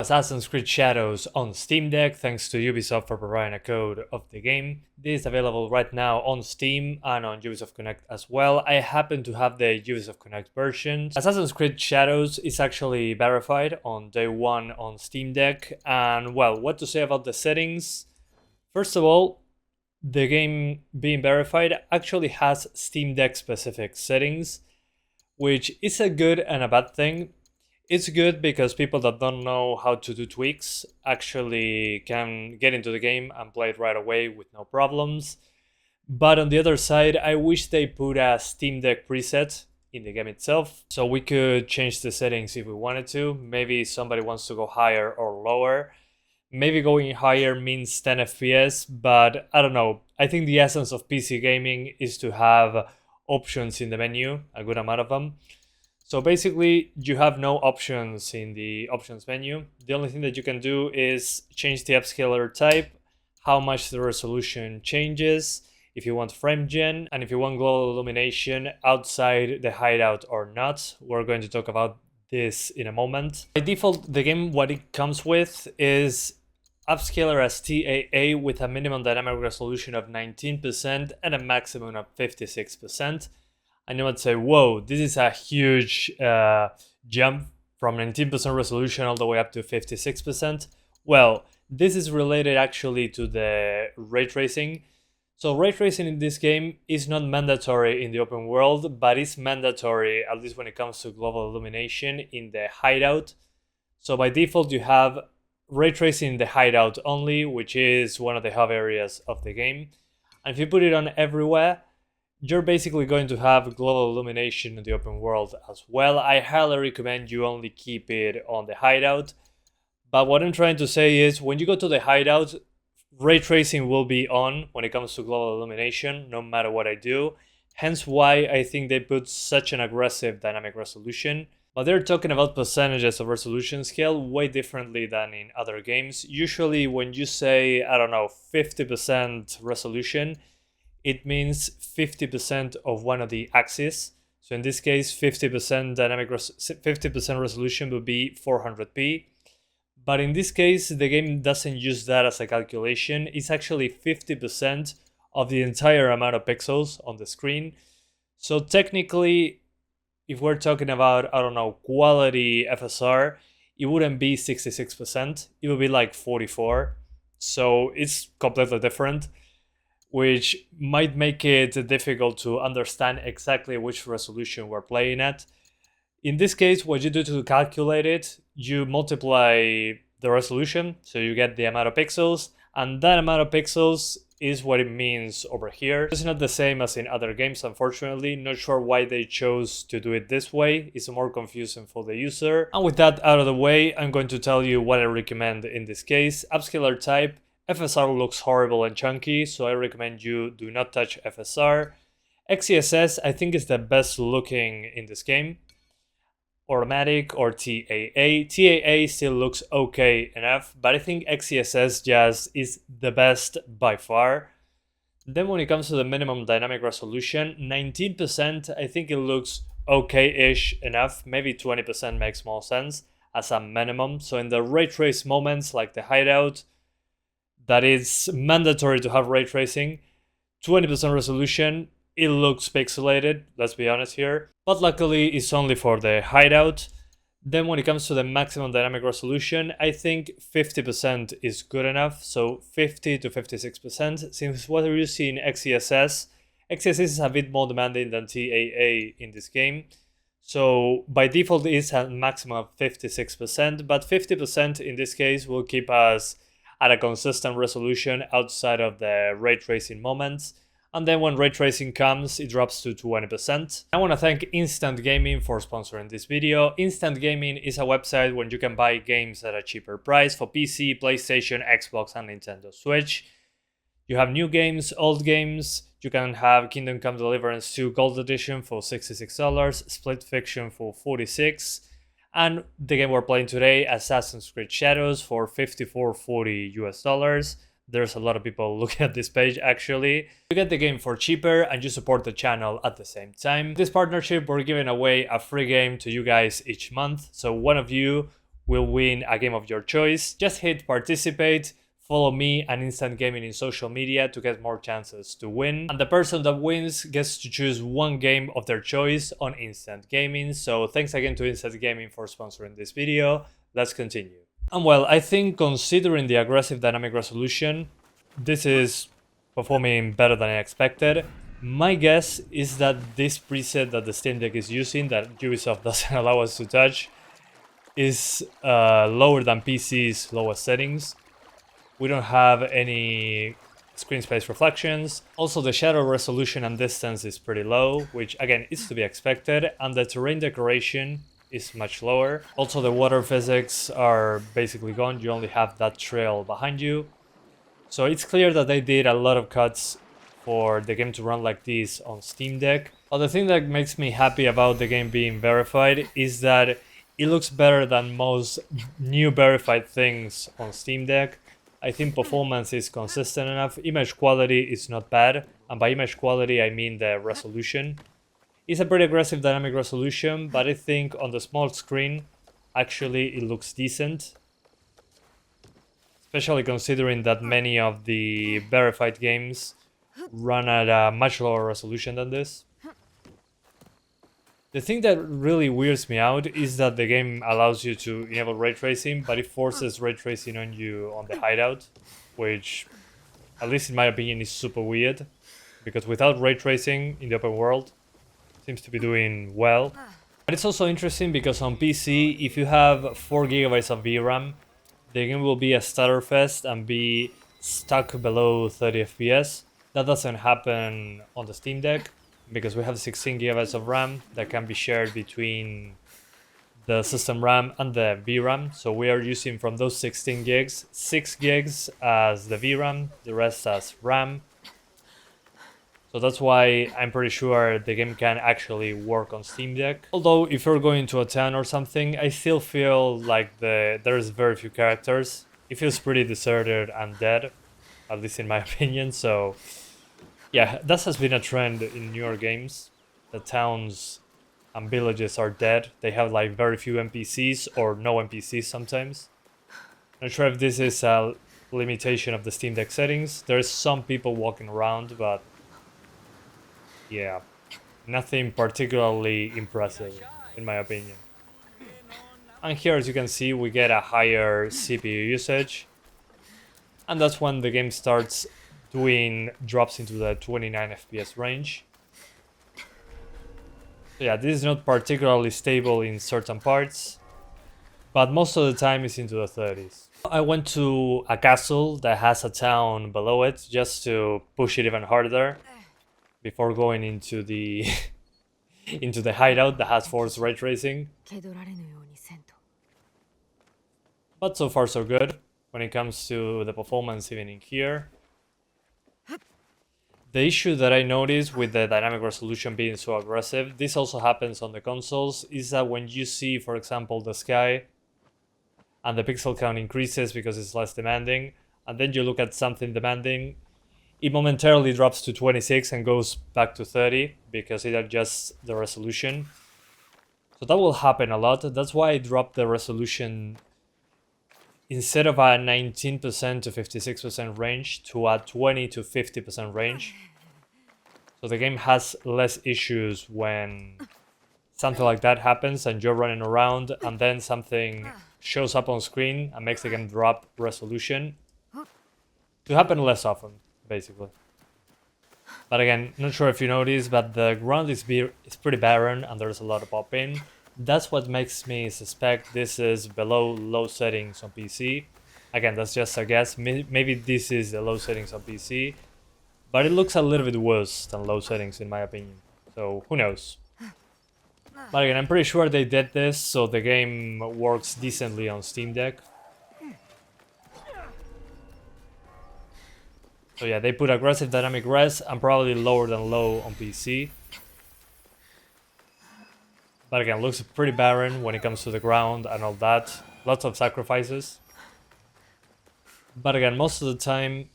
Assassin's Creed Shadows on Steam Deck, thanks to Ubisoft for providing a code of the game. This is available right now on Steam and on Ubisoft Connect as well. I happen to have the Ubisoft Connect version. Assassin's Creed Shadows is actually verified on day one on Steam Deck. And well, what to say about the settings? First of all, the game being verified actually has Steam Deck specific settings, which is a good and a bad thing. It's good because people that don't know how to do tweaks actually can get into the game and play it right away with no problems. But on the other side, I wish they put a Steam Deck preset in the game itself, so we could change the settings if we wanted to. Maybe somebody wants to go higher or lower. Maybe going higher means 10 FPS, but I don't know. I think the essence of PC gaming is to have options in the menu, a good amount of them. So basically, you have no options in the options menu. The only thing that you can do is change the upscaler type, how much the resolution changes, if you want frame gen, and if you want global illumination outside the hideout or not. We're going to talk about this in a moment. By default, the game, what it comes with is upscaler as TAA with a minimum dynamic resolution of 19% and a maximum of 56%. And you might say, whoa, this is a huge jump from 19% resolution all the way up to 56%. Well, this is related actually to the ray tracing. So ray tracing in this game is not mandatory in the open world, but it's mandatory, at least when it comes to global illumination, in the hideout. So by default, you have ray tracing in the hideout only, which is one of the hub areas of the game. And if you put it on everywhere, you're basically going to have global illumination in the open world as well. I highly recommend you only keep it on the hideout. But what I'm trying to say is, when you go to the hideout, ray tracing will be on when it comes to global illumination, no matter what I do. Hence why I think they put such an aggressive dynamic resolution. But they're talking about percentages of resolution scale way differently than in other games. Usually when you say, I don't know, 50% resolution, it means 50% of one of the axes. So in this case, 50% 50% resolution would be 400p. But in this case, the game doesn't use that as a calculation. It's actually 50% of the entire amount of pixels on the screen. So technically, if we're talking about, I don't know, quality FSR, it wouldn't be 66%. It would be like 44. So it's completely different, which might make it difficult to understand exactly which resolution we're playing at. In this case, what you do to calculate it, you multiply the resolution, so you get the amount of pixels, and that amount of pixels is what it means over here. It's not the same as in other games, unfortunately. Not sure why they chose to do it this way. It's more confusing for the user. And with that out of the way, I'm going to tell you what I recommend in this case. Upscaler type. FSR looks horrible and chunky, so I recommend you do not touch FSR. XeSS I think is the best looking in this game. Automatic or TAA. TAA still looks okay enough, but I think XeSS just is the best by far. Then when it comes to the minimum dynamic resolution, 19%, I think it looks okay-ish enough. Maybe 20% makes more sense as a minimum. So in the ray trace moments like the hideout, that is mandatory to have ray tracing. 20% resolution, it looks pixelated, let's be honest here. But luckily, it's only for the hideout. Then when it comes to the maximum dynamic resolution, I think 50% is good enough. So 50 to 56%. Since what we're using XeSS, XeSS is a bit more demanding than TAA in this game. So by default, it's a maximum of 56%, but 50% in this case will keep us at a consistent resolution outside of the ray tracing moments. And then when ray tracing comes, it drops to 20%. I want to thank Instant Gaming for sponsoring this video. Instant Gaming is a website where you can buy games at a cheaper price for PC, PlayStation, Xbox, and Nintendo Switch. You have new games, old games. You can have Kingdom Come Deliverance 2 Gold Edition for $66, Split Fiction for $46, and the game we're playing today, Assassin's Creed Shadows, for $54.40 US. There's a lot of people looking at this page actually. You get the game for cheaper and you support the channel at the same time. This partnership, we're giving away a free game to you guys each month. So one of you will win a game of your choice. Just hit participate, follow me and Instant Gaming in social media to get more chances to win. And the person that wins gets to choose one game of their choice on Instant Gaming. So thanks again to Instant Gaming for sponsoring this video. Let's continue. And well, I think considering the aggressive dynamic resolution, this is performing better than I expected. My guess is that this preset that the Steam Deck is using, that Ubisoft doesn't allow us to touch, is lower than PC's lowest settings. We don't have any screen space reflections. Also, the shadow resolution and distance is pretty low, which again is to be expected, and the terrain decoration is much lower. Also, the water physics are basically gone. You only have that trail behind you. So it's clear that they did a lot of cuts for the game to run like this on Steam Deck. But the thing that makes me happy about the game being verified is that it looks better than most new verified things on Steam Deck. I think performance is consistent enough. Image quality is not bad, and by image quality I mean the resolution. It's a pretty aggressive dynamic resolution, but I think on the small screen actually it looks decent. Especially considering that many of the verified games run at a much lower resolution than this. The thing that really weirds me out is that the game allows you to enable ray tracing, but it forces ray tracing on you on the hideout, which, at least in my opinion, is super weird. Because without ray tracing in the open world, it seems to be doing well. But it's also interesting because on PC, if you have 4 GB of VRAM, the game will be a stutterfest and be stuck below 30 FPS. That doesn't happen on the Steam Deck because we have 16 GB of RAM that can be shared between the system RAM and the VRAM. So we are using from those 16 gigs, 6 gigs as the VRAM, the rest as RAM. So that's why I'm pretty sure the game can actually work on Steam Deck. Although if you're going to a town or something, I still feel like there's very few characters. It feels pretty deserted and dead, at least in my opinion. So yeah, that has been a trend in newer games. The towns and villages are dead. They have like very few NPCs or no NPCs sometimes. Not sure if this is a limitation of the Steam Deck settings. There's some people walking around, but yeah, nothing particularly impressive in my opinion. And here, as you can see, we get a higher CPU usage, and that's when the game starts doing drops into the 29 FPS range. So yeah, this is not particularly stable in certain parts, but most of the time it's into the 30s. I went to a castle that has a town below it just to push it even harder before going into the into the hideout that has forced ray tracing. But so far so good when it comes to the performance even in here. The issue that I noticed with the dynamic resolution being so aggressive, this also happens on the consoles, is that when you see, for example, the sky and the pixel count increases because it's less demanding, and then you look at something demanding, it momentarily drops to 26 and goes back to 30 because it adjusts the resolution. So that will happen a lot. That's why I dropped the resolution instead of a 19% to 56% range to a 20 to 50% range. So the game has less issues when something like that happens and you're running around and then something shows up on screen and makes the game drop resolution. To happen less often, basically. But again, not sure if you noticed, but the ground is pretty barren and there's a lot of pop-in. That's what makes me suspect this is below low settings on PC. Again, that's just a guess. Maybe this is the low settings on PC, but it looks a little bit worse than low settings in my opinion. So who knows? But again, I'm pretty sure they did this so the game works decently on Steam Deck. So yeah, they put aggressive dynamic res and probably lower than low on PC. But again, looks pretty barren when it comes to the ground and all that. Lots of sacrifices. But again, most of the time,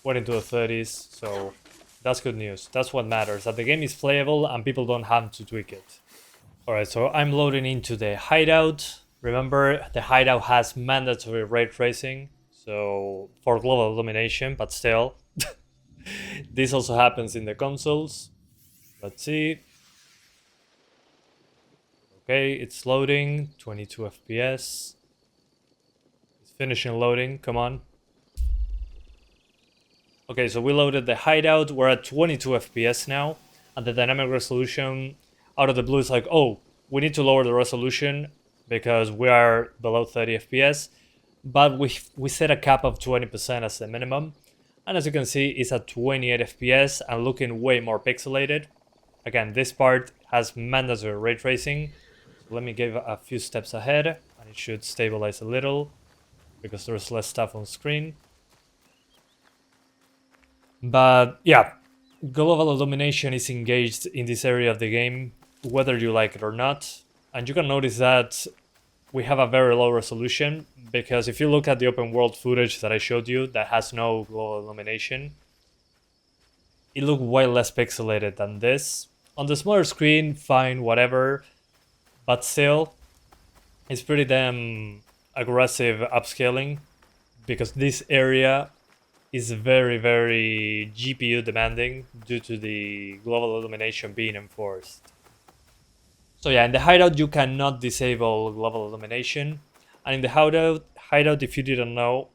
went into the 30s, so that's good news. That's what matters, that the game is playable and people don't have to tweak it. Alright, so I'm loading into the hideout. Remember, the hideout has mandatory ray tracing, so for global illumination, but still. This also happens in the consoles. Let's see. Okay, it's loading, 22 FPS. It's finishing loading, come on. Okay, so we loaded the hideout, we're at 22 FPS now, and the dynamic resolution out of the blue is like, oh, we need to lower the resolution because we are below 30 FPS, but we set a cap of 20% as the minimum, and as you can see, it's at 28 FPS and looking way more pixelated. Again, this part has mandatory ray tracing. So let me give a few steps ahead, and it should stabilize a little because there's less stuff on screen. But yeah, global illumination is engaged in this area of the game, whether you like it or not. And you can notice that we have a very low resolution, because if you look at the open world footage that I showed you that has no global illumination, it looked way less pixelated than this. On the smaller screen, fine, whatever, but still, it's pretty damn aggressive upscaling, because this area is very, very GPU demanding due to the global illumination being enforced. So yeah, in the hideout you cannot disable global illumination, and in the hideout, if you didn't know,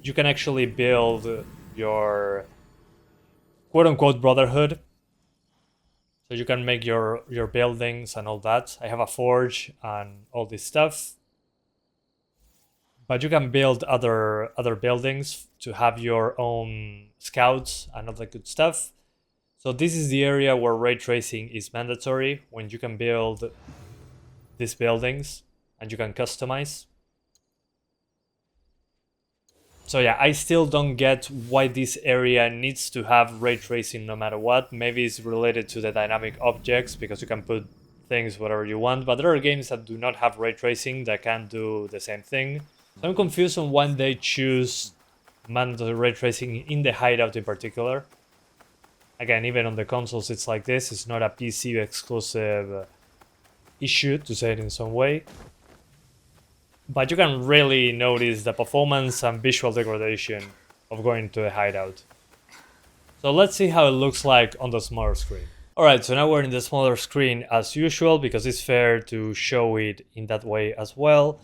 you can actually build your quote-unquote brotherhood. So you can make your buildings and all that. I have a forge and all this stuff. But you can build other buildings to have your own scouts and all that good stuff. So this is the area where ray tracing is mandatory, when you can build these buildings and you can customize. So yeah, I still don't get why this area needs to have ray tracing no matter what. Maybe it's related to the dynamic objects, because you can put things whatever you want, but there are games that do not have ray tracing that can do the same thing. So I'm confused on why they choose mandatory ray tracing in the hideout in particular. Again, even on the consoles it's like this. It's not a PC exclusive issue, to say it in some way. But you can really notice the performance and visual degradation of going to the hideout. So let's see how it looks like on the smaller screen. Alright, so now we're in the smaller screen as usual, because it's fair to show it in that way as well.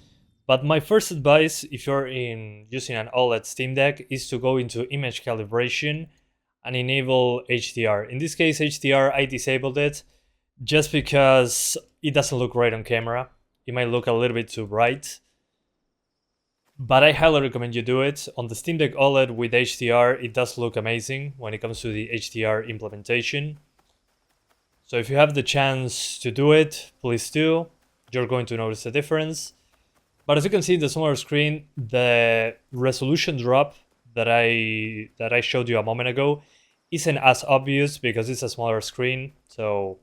But my first advice, if you're using an OLED Steam Deck, is to go into image calibration and enable HDR. In this case, HDR, I disabled it just because it doesn't look right on camera. It might look a little bit too bright. But I highly recommend you do it. On the Steam Deck OLED with HDR, it does look amazing when it comes to the HDR implementation. So if you have the chance to do it, please do. You're going to notice a difference. But as you can see in the smaller screen, the resolution drop that I showed you a moment ago isn't as obvious because it's a smaller screen. So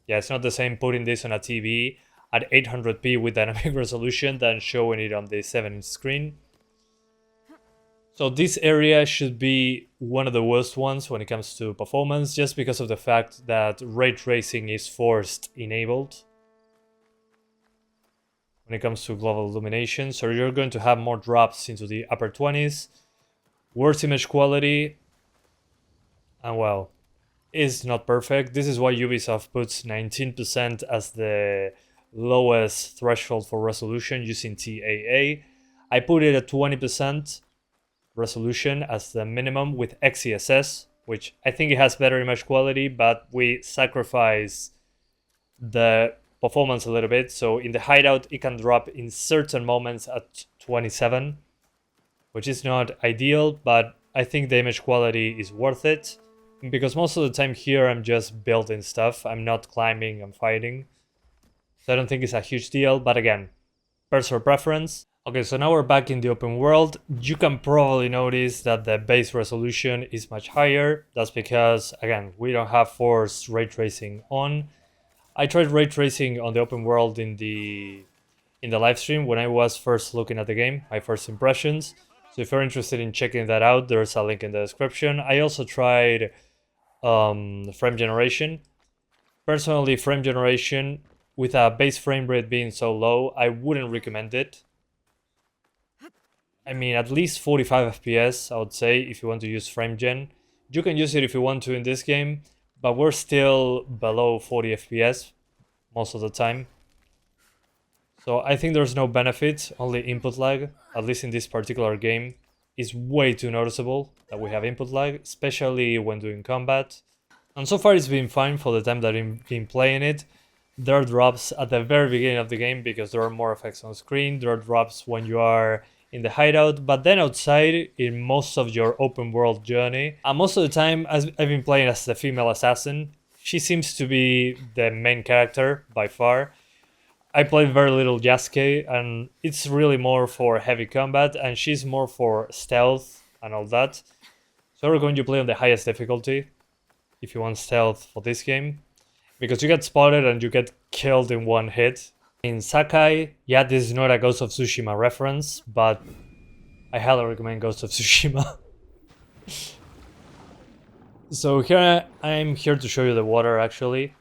yeah, it's not the same putting this on a TV at 800p with dynamic resolution than showing it on the 7-inch screen. So this area should be one of the worst ones when it comes to performance, just because of the fact that ray tracing is forced enabled when it comes to global illumination. So you're going to have more drops into the upper 20s, worse image quality, and well, it's not perfect. This is why Ubisoft puts 19% as the lowest threshold for resolution using TAA. I put it at 20% resolution as the minimum with XeSS, which I think it has better image quality, but we sacrifice the performance a little bit. So in the hideout, it can drop in certain moments at 27, which is not ideal, but I think the image quality is worth it, because most of the time here I'm just building stuff. I'm not climbing and fighting. So I don't think it's a huge deal, but again, personal preference. Okay, so now we're back in the open world. You can probably notice that the base resolution is much higher. That's because, again, we don't have forced ray tracing on. I tried ray tracing on the open world in the live stream when I was first looking at the game, my first impressions. So if you're interested in checking that out, there's a link in the description. I also tried frame generation. Personally, frame generation with a base frame rate being so low, I wouldn't recommend it. I mean, at least 45 FPS, I would say, if you want to use frame gen. You can use it if you want to in this game, but we're still below 40 FPS most of the time. So I think there's no benefit, only input lag, at least in this particular game. It's way too noticeable that we have input lag, especially when doing combat. And so far it's been fine for the time that I've been playing it. There are drops at the very beginning of the game because there are more effects on screen. There are drops when you are in the hideout, but then outside in most of your open world journey. And most of the time, as I've been playing as the female assassin, she seems to be the main character by far. I played very little Yasuke, and it's really more for heavy combat, and she's more for stealth and all that. So I recommend you play on the highest difficulty if you want stealth for this game, because you get spotted and you get killed in one hit. In Sakai, yeah, this is not a Ghost of Tsushima reference, but I highly recommend Ghost of Tsushima. So here I'm here to show you the water actually.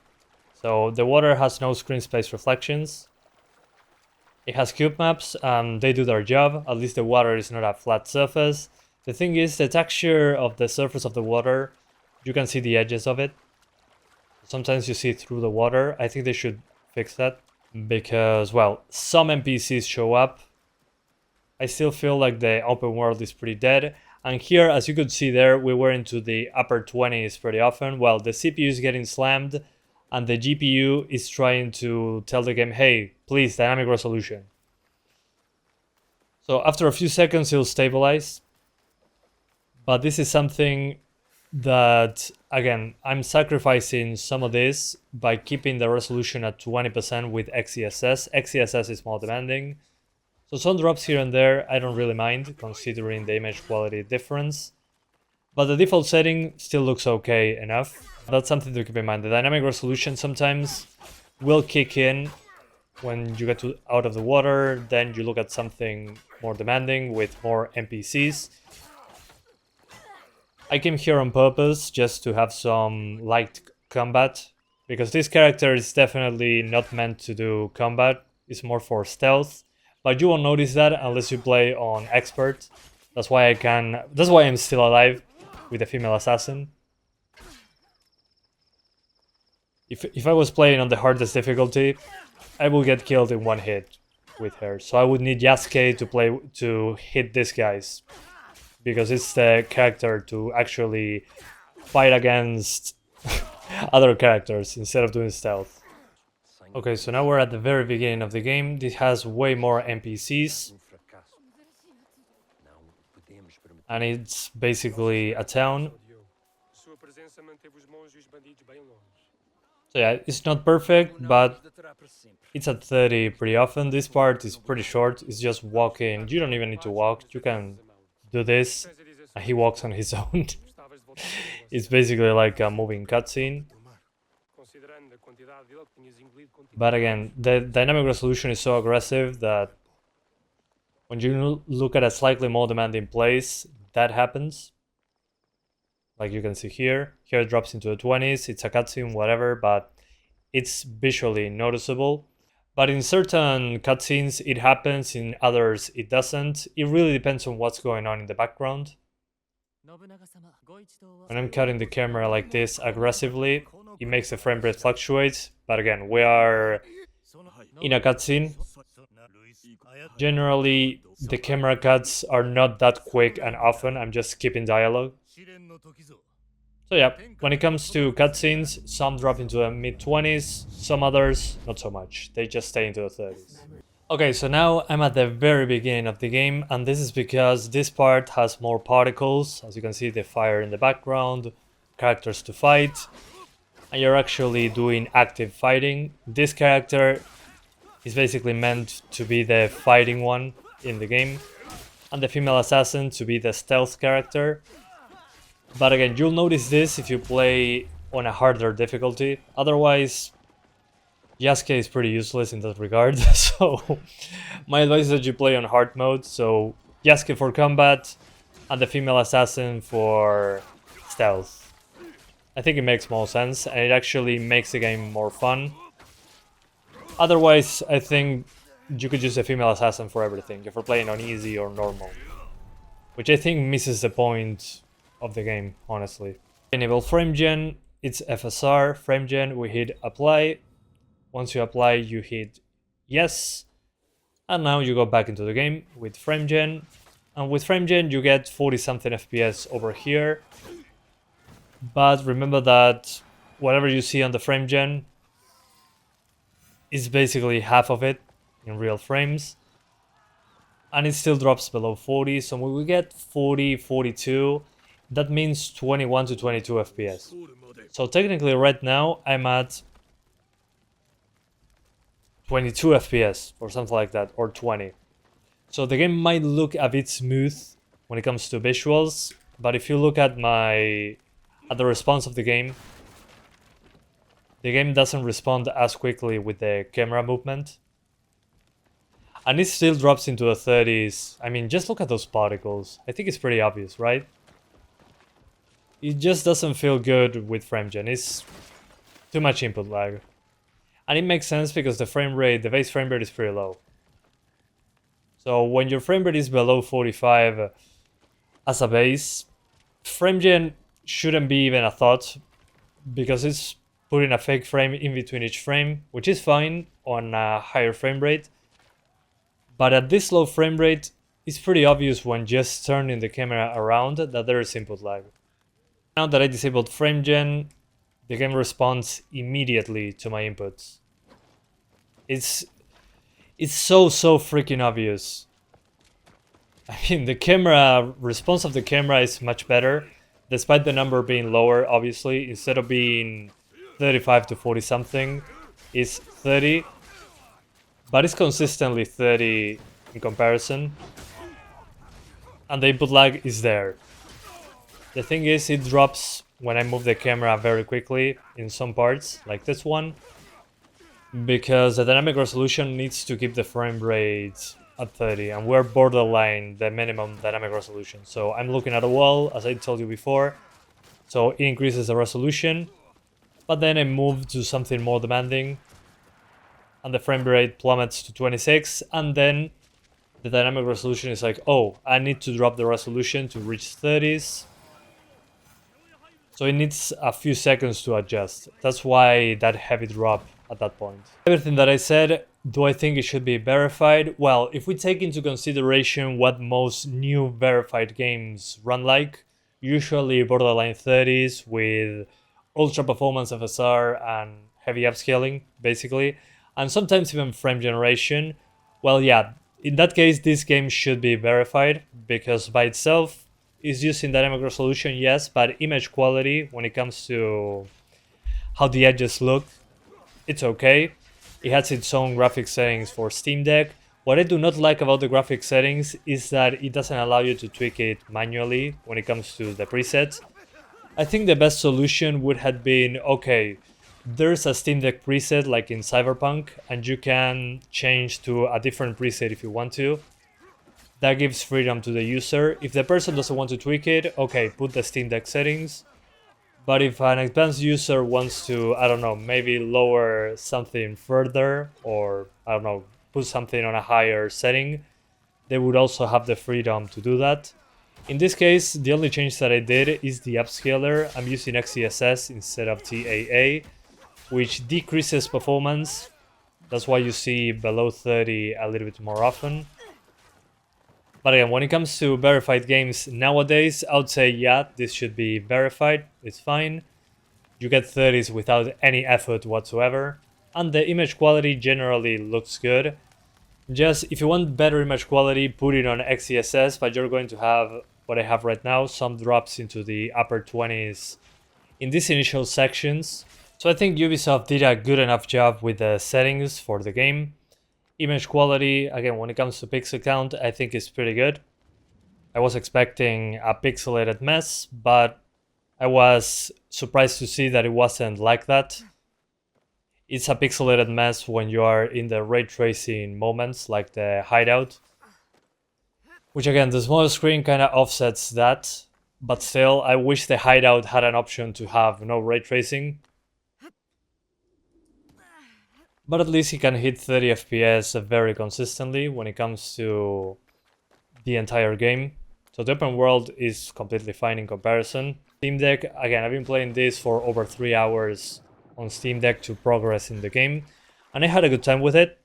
So the water has no screen space reflections. It has cube maps and they do their job. At least the water is not a flat surface. The thing is, the texture of the surface of the water, you can see the edges of it. Sometimes you see through the water. I think they should fix that because, well, some NPCs show up. I still feel like the open world is pretty dead. And here, as you could see there, we were into the upper 20s pretty often. Well, the CPU is getting slammed and the GPU is trying to tell the game, hey, please, dynamic resolution. So after a few seconds, it'll stabilize. But this is something that, again, I'm sacrificing some of this by keeping the resolution at 20% with XeSS. XeSS is more demanding. So some drops here and there, I don't really mind, considering the image quality difference. But the default setting still looks okay enough. That's something to keep in mind. The dynamic resolution sometimes will kick in when you get out of the water, then you look at something more demanding with more NPCs. I came here on purpose just to have some light combat, because this character is definitely not meant to do combat, it's more for stealth. But you won't notice that unless you play on expert. That's why I'm still alive with the female assassin. If I was playing on the hardest difficulty, I will get killed in one hit with her. So I would need Yasuke to hit these guys, because it's the character to actually fight against other characters instead of doing stealth. Okay, so now we're at the very beginning of the game. This has way more NPCs. And it's basically a town. So yeah, it's not perfect, but it's at 30 pretty often. This part is pretty short. It's just walking. You don't even need to walk. You can do this, and he walks on his own. It's basically like a moving cutscene. But again, the dynamic resolution is so aggressive that when you look at a slightly more demanding place, that happens. Like you can see here. Here it drops into the 20s. It's a cutscene, whatever, but it's visually noticeable. But in certain cutscenes it happens, in others it doesn't. It really depends on what's going on in the background. When I'm cutting the camera like this aggressively, it makes the frame rate fluctuate. But again, we are in a cutscene. Generally, the camera cuts are not that quick and often. I'm just skipping dialogue. So yeah, when it comes to cutscenes, some drop into the mid-20s, some others not so much. They just stay into the 30s. Okay, so now I'm at the very beginning of the game, and this is because this part has more particles. As you can see, the fire in the background, characters to fight, and you're actually doing active fighting. This character is basically meant to be the fighting one in the game, and the female assassin to be the stealth character. But again, you'll notice this if you play on a harder difficulty. Otherwise, Yasuke is pretty useless in that regard. So my advice is that you play on hard mode. So Yasuke for combat and the female assassin for stealth. I think it makes more sense, and it actually makes the game more fun. Otherwise, I think you could use a female assassin for everything, if you're playing on easy or normal. Which I think misses the point of the game, honestly. Enable frame gen, it's FSR, frame gen, we hit apply. Once you apply, you hit yes. And now you go back into the game with frame gen. And with frame gen, you get 40 something FPS over here. But remember that whatever you see on the frame gen is basically half of it in real frames. And it still drops below 40, so when we get 40, 42, that means 21 to 22 FPS. So technically right now I'm at 22 FPS or something like that, or 20. So the game might look a bit smooth when it comes to visuals, but if you look at the response of the game doesn't respond as quickly with the camera movement. And it still drops into the 30s. I mean, just look at those particles. I think it's pretty obvious, right? It just doesn't feel good with frame gen. It's too much input lag. And it makes sense because the base frame rate is pretty low. So when your frame rate is below 45 as a base, frame gen shouldn't be even a thought because it's putting a fake frame in between each frame, which is fine on a higher frame rate. But at this low frame rate, it's pretty obvious when just turning the camera around that there is input lag. Now that I disabled frame gen, the game responds immediately to my inputs. It's so freaking obvious. I mean, the response of the camera is much better, despite the number being lower, obviously. Instead of being 35 to 40 something, it's 30. But it's consistently 30 in comparison. And the input lag is there. The thing is, it drops when I move the camera very quickly in some parts, like this one. Because the dynamic resolution needs to keep the frame rate at 30. And we're borderline the minimum dynamic resolution. So I'm looking at a wall, as I told you before. So it increases the resolution. But then I move to something more demanding. And the frame rate plummets to 26, and then the dynamic resolution is like, oh, I need to drop the resolution to reach 30s. So it needs a few seconds to adjust. That's why that heavy drop at that point. Everything that I said, do I think it should be verified? Well, if we take into consideration what most new verified games run like, usually borderline 30s with ultra performance FSR and heavy upscaling, basically. And sometimes even frame generation, well, yeah, in that case, this game should be verified because by itself is using dynamic resolution, yes, but image quality, when it comes to how the edges look, it's okay. It has its own graphics settings for Steam Deck. What I do not like about the graphics settings is that it doesn't allow you to tweak it manually when it comes to the presets. I think the best solution would have been, okay, there's a Steam Deck preset like in Cyberpunk, and you can change to a different preset if you want to. That gives freedom to the user. If the person doesn't want to tweak it, okay, put the Steam Deck settings. But if an advanced user wants to, I don't know, maybe lower something further, or I don't know, put something on a higher setting, they would also have the freedom to do that. In this case, the only change that I did is the upscaler. I'm using XeSS instead of TAA, which decreases performance. That's why you see below 30 a little bit more often. But again, when it comes to verified games nowadays, I would say, yeah, this should be verified. It's fine. You get 30s without any effort whatsoever. And the image quality generally looks good. Just, if you want better image quality, put it on XeSS, but you're going to have, what I have right now, some drops into the upper 20s in these initial sections. So I think Ubisoft did a good enough job with the settings for the game. Image quality, again, when it comes to pixel count, I think is pretty good. I was expecting a pixelated mess, but I was surprised to see that it wasn't like that. It's a pixelated mess when you are in the ray tracing moments, like the hideout. Which again, the smaller screen kind of offsets that, but still, I wish the hideout had an option to have no ray tracing. but at least it can hit 30 FPS very consistently when it comes to the entire game. So the open world is completely fine in comparison. Steam Deck, again, I've been playing this for over 3 hours on Steam Deck to progress in the game, and I had a good time with it.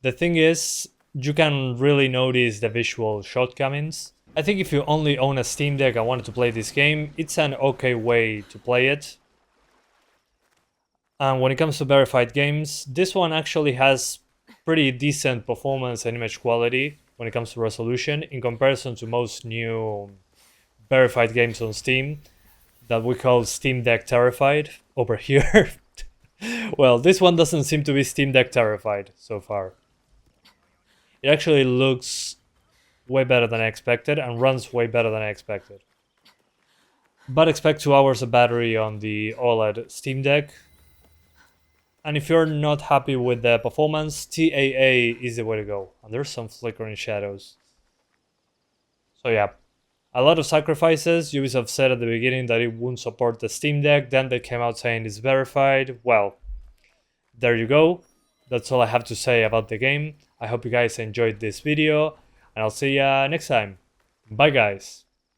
The thing is, you can really notice the visual shortcomings. I think if you only own a Steam Deck and wanted to play this game, it's an okay way to play it. And when it comes to verified games, this one actually has pretty decent performance and image quality when it comes to resolution in comparison to most new verified games on Steam that we call Steam Deck Terrified over here. Well, this one doesn't seem to be Steam Deck Terrified so far. It actually looks way better than I expected and runs way better than I expected. But expect 2 hours of battery on the OLED Steam Deck. And if you're not happy with the performance, TAA is the way to go. And there's some flickering shadows. So yeah, a lot of sacrifices. Ubisoft said at the beginning that it wouldn't support the Steam Deck. Then they came out saying it's verified. Well, there you go. That's all I have to say about the game. I hope you guys enjoyed this video. And I'll see ya next time. Bye guys.